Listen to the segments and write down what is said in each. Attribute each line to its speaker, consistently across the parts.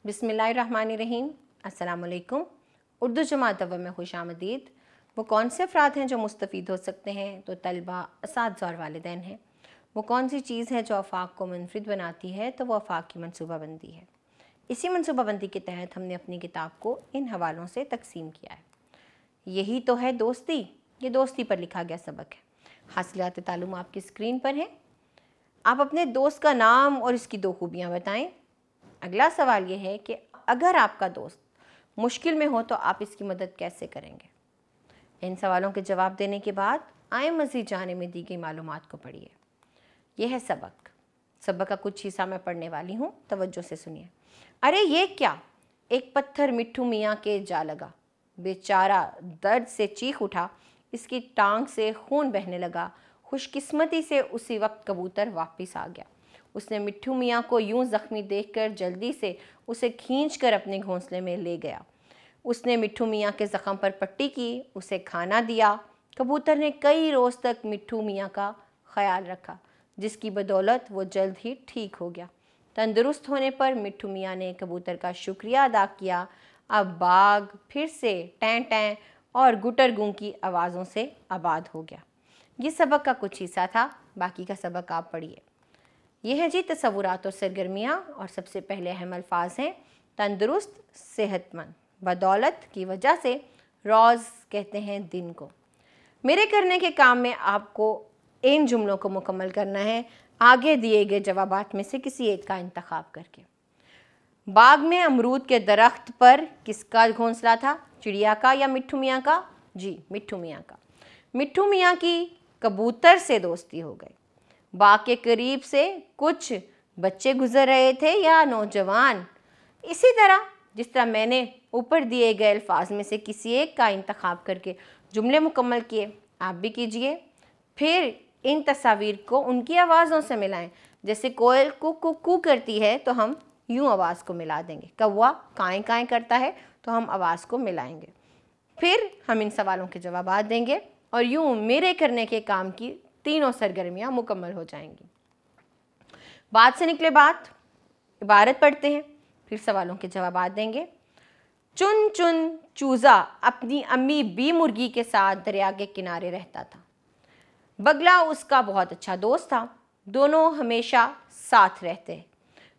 Speaker 1: बिस्मिल्लाहिर्रहमानिर्रहीम। अस्सलाम वालेकुम। उर्दू जमात अव्वल में खुश आमदीद। वो कौन से अफराद हैं जो मुस्तफ़ीद हो सकते हैं? तो तलबा, असातिज़ा और वालिदैन हैं। वो कौन सी चीज़ है जो आफाक को मुनफरिद बनाती है? तो वो आफाक की मनसूबाबंदी है। इसी मनसूबाबंदी के तहत हमने अपनी किताब को इन हवालों से तकसीम किया है। यही तो है दोस्ती। ये दोस्ती पर लिखा गया सबक है। हासिलात तालुम आपकी स्क्रीन पर है। आप अपने दोस्त का नाम और इसकी दो खूबियाँ बताएं। अगला सवाल ये है कि अगर आपका दोस्त मुश्किल में हो तो आप इसकी मदद कैसे करेंगे? इन सवालों के जवाब देने के बाद आए मज़ीद जाने में दी गई मालूमात को पढ़िए। यह है सबक। सबक का कुछ हिस्सा मैं पढ़ने वाली हूँ, तवज्जो से सुनिए। अरे ये क्या! एक पत्थर मिट्ठू मियाँ के जा लगा। बेचारा दर्द से चीख उठा। इसकी टांग से खून बहने लगा। खुशकिस्मती से उसी वक्त कबूतर वापस आ गया। उसने मिट्ठू मियाँ को यूं ज़ख्मी देखकर जल्दी से उसे खींचकर अपने घोंसले में ले गया। उसने मिट्ठू मियाँ के ज़ख्म पर पट्टी की, उसे खाना दिया। कबूतर ने कई रोज़ तक मिट्ठू मियाँ का ख्याल रखा, जिसकी बदौलत वो जल्द ही ठीक हो गया। तंदुरुस्त होने पर मिट्ठू मियाँ ने कबूतर का शुक्रिया अदा किया। अब बाग फिर से टैं टैं और गुटर गूं की आवाज़ों से आबाद हो गया। ये सबक का कुछ हिस्सा था, बाकी का सबक आप पढ़िए। यह है जी तसव्वुरात और सरगर्मियाँ, और सबसे पहले अहम अल्फाज हैं तंदुरुस्त, सेहतमंद। बदौलत की वजह से रोज़ कहते हैं दिन को। मेरे करने के काम में आपको इन जुमलों को मुकम्मल करना है, आगे दिए गए जवाबात में से किसी एक का इंतखाब करके। बाग में अमरूद के दरख्त पर किसका घोंसला था? चिड़िया का या मिट्ठू मियाँ का? जी, मिट्ठू मियाँ का। मिट्ठू मियाँ की कबूतर से दोस्ती हो गई। बाग के करीब से कुछ बच्चे गुजर रहे थे या नौजवान। इसी तरह जिस तरह मैंने ऊपर दिए गए अल्फाज में से किसी एक का इंतखाब करके जुमले मुकम्मल किए, आप भी कीजिए। फिर इन तस्वीर को उनकी आवाज़ों से मिलाएं। जैसे कोयल कू करती है तो हम यूँ आवाज़ को मिला देंगे। कौवा काएं काएं करता है तो हम आवाज़ को मिलाएंगे। फिर हम इन सवालों के जवाब देंगे और यूँ मेरे करने के काम की तीनों सरगर्मियाँ मुकम्मल हो जाएंगी। बात से निकले बात, इबारत पढ़ते हैं, फिर सवालों के जवाब देंगे। चुन चुन चूज़ा अपनी अम्मी बी मुर्गी के साथ दरिया के किनारे रहता था। बगला उसका बहुत अच्छा दोस्त था। दोनों हमेशा साथ रहते,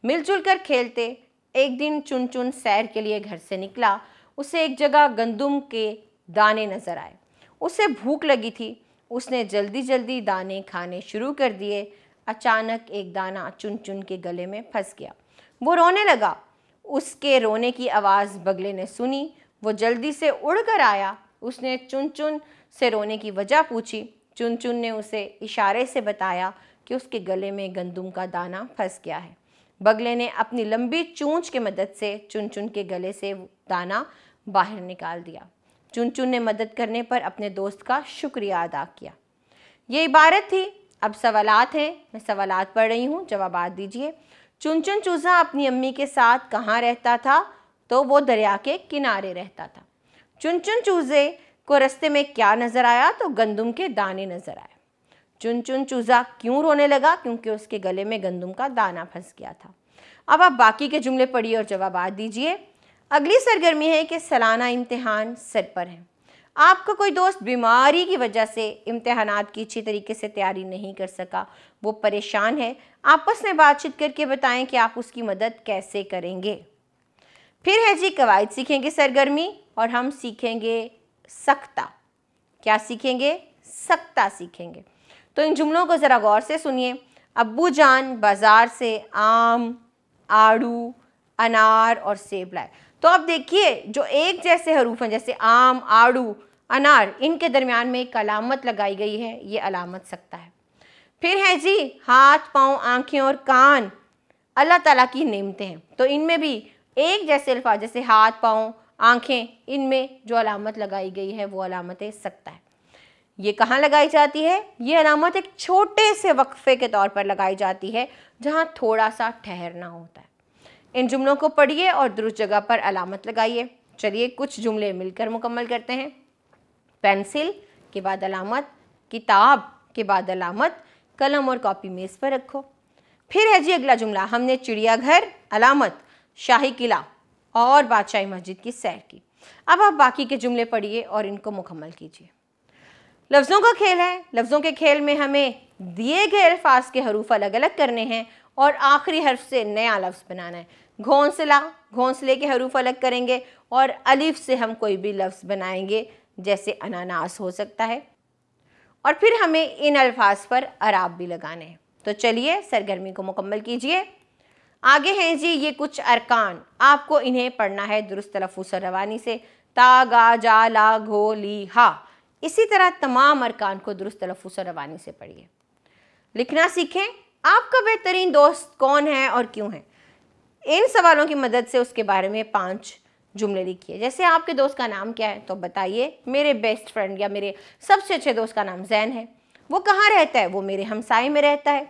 Speaker 1: मिलजुल कर खेलते। एक दिन चुन चुन सैर के लिए घर से निकला। उसे एक जगह गंदुम के दाने नज़र आए। उसे भूख लगी थी। उसने जल्दी जल्दी दाने खाने शुरू कर दिए। अचानक एक दाना चुन चुन के गले में फंस गया। वो रोने लगा। उसके रोने की आवाज़ बगले ने सुनी। वो जल्दी से उड़ कर आया। उसने चुन चुन से रोने की वजह पूछी। चुन चुन ने उसे इशारे से बताया कि उसके गले में गंदुम का दाना फंस गया है। बगले ने अपनी लंबी चोंच की मदद से चुन चुन के गले से दाना बाहर निकाल दिया। चुन चुन ने मदद करने पर अपने दोस्त का शुक्रिया अदा किया। ये इबारत थी। अब सवालात हैं, मैं सवालात पढ़ रही हूँ, जवाबात दीजिए। चुन चुन चूज़ा अपनी अम्मी के साथ कहाँ रहता था? तो वो दरिया के किनारे रहता था। चुन चुन चूज़े को रास्ते में क्या नज़र आया? तो गंदुम के दाने नज़र आए। चुन चुन चूज़ा क्यों रोने लगा? क्योंकि उसके गले में गंदुम का दाना फंस गया था। अब आप बाकी के जुमले पढ़िए और जवाबात दीजिए। अगली सरगर्मी है कि सालाना इम्तिहान सर पर है। आपका कोई दोस्त बीमारी की वजह से इम्तिहानात की अच्छी तरीके से तैयारी नहीं कर सका, वो परेशान है। आपस में बातचीत करके बताएं कि आप उसकी मदद कैसे करेंगे। फिर है जी कवायद सीखेंगे सरगर्मी, और हम सीखेंगे सख्ता। क्या सीखेंगे? सख्ता सीखेंगे। तो इन जुमलों को ज़रा गौर से सुनिए। अब्बू जान बाज़ार से आम, आड़ू, अनार और सेब लाए। तो अब देखिए, जो एक जैसे हरूफ हैं, जैसे आम, आड़ू, अनार, इनके दरमियान में एक अलामत लगाई गई है। ये अलामत सख्ता है। फिर है जी हाथ, पाँव, आँखें और कान अल्लाह ताला की नेमतें हैं। तो इनमें भी एक जैसे अल्फाज, जैसे हाथ, पाँव, आँखें, इनमें जो अलामत लगाई गई है वो अलामत सख्ता है। ये कहाँ लगाई जाती है? ये अलामत एक छोटे से वक्फे के तौर पर लगाई जाती है, जहाँ थोड़ा सा ठहरना होता है। इन जुमलों को पढ़िए और दुरुस्त जगह पर अलामत लगाइए। चलिए कुछ जुमले मिलकर मुकम्मल करते हैं। पेंसिल के बाद अलामत, किताब के बाद अलामत, कलम और कॉपी मेज़ पर रखो। फिर है जी अगला जुमला। हमने चिड़ियाघर, अलामत, शाही किला, और बादशाही मस्जिद की सैर की। अब आप बाकी के जुमले पढ़िए और इनको मुकम्मल कीजिए। लफ्ज़ों का खेल है। लफ्ज़ों के खेल में हमें दिए गए अल्फाज के हरूफ अलग अलग करने हैं और आखिरी हर्फ से नया लफ्ज़ बनाना है। घोंसला, घोंसले के हरूफ अलग करेंगे और अलिफ से हम कोई भी लफ्ज़ बनाएंगे, जैसे अनानास हो सकता है। और फिर हमें इन अल्फाज पर अराब भी लगाने हैं। तो चलिए सरगर्मी को मुकम्मल कीजिए। आगे हैं जी ये कुछ अरकान, आपको इन्हें पढ़ना है दुरुस्त तलफ़्फ़ुज़ और रवानी से। ता, गा, जा, ला, घो, ली, हा। इसी तरह तमाम अरकान को दुरुस्त तलफ़्फ़ुज़ और रवानी से पढ़िए। लिखना सीखें। आपका बेहतरीन दोस्त कौन है और क्यों है? इन सवालों की मदद से उसके बारे में 5 जुमले लिखिए। जैसे आपके दोस्त का नाम क्या है, तो बताइए मेरे बेस्ट फ्रेंड या मेरे सबसे अच्छे दोस्त का नाम जैन है। वो कहाँ रहता है? वो मेरे हमसाए में रहता है।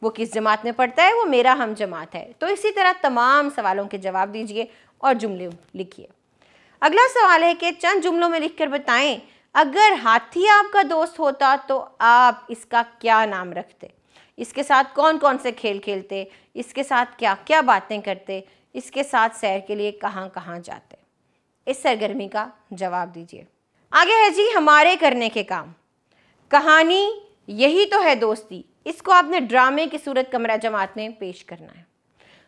Speaker 1: वो किस जमात में पढ़ता है? वो मेरा हम जमात है। तो इसी तरह तमाम सवालों के जवाब दीजिए और जुमले लिखिए। अगला सवाल है कि चंद जुमलों में लिखकर बताएं, अगर हाथी आपका दोस्त होता तो आप इसका क्या नाम रखते? इसके साथ कौन कौन से खेल खेलते? इसके साथ क्या क्या बातें करते? इसके साथ सैर के लिए कहाँ कहाँ जाते? इस सरगर्मी का जवाब दीजिए। आगे है जी हमारे करने के काम। कहानी यही तो है दोस्ती, इसको आपने ड्रामे की सूरत कमरा जमात में पेश करना है।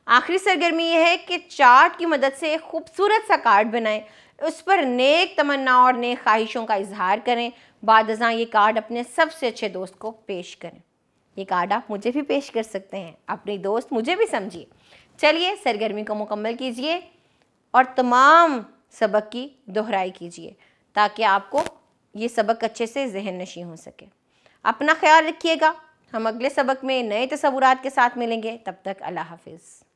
Speaker 1: आखिरी सरगर्मी यह है कि चार्ट की मदद से एक खूबसूरत सा कार्ड बनाएं, उस पर नेक तमन्ना और नेक ख्वाहिशों का इजहार करें। बाद अज़ां ये कार्ड अपने सबसे अच्छे दोस्त को पेश करें। ये कार्ड आप मुझे भी पेश कर सकते हैं, अपनी दोस्त मुझे भी समझिए। चलिए सरगर्मी को मुकम्मल कीजिए और तमाम सबक की दोहराई कीजिए ताकि आपको ये सबक अच्छे से जहन नशी हो सके। अपना ख्याल रखिएगा। हम अगले सबक में नए तसव्वुरात के साथ मिलेंगे। तब तक अल्लाह हाफिज़।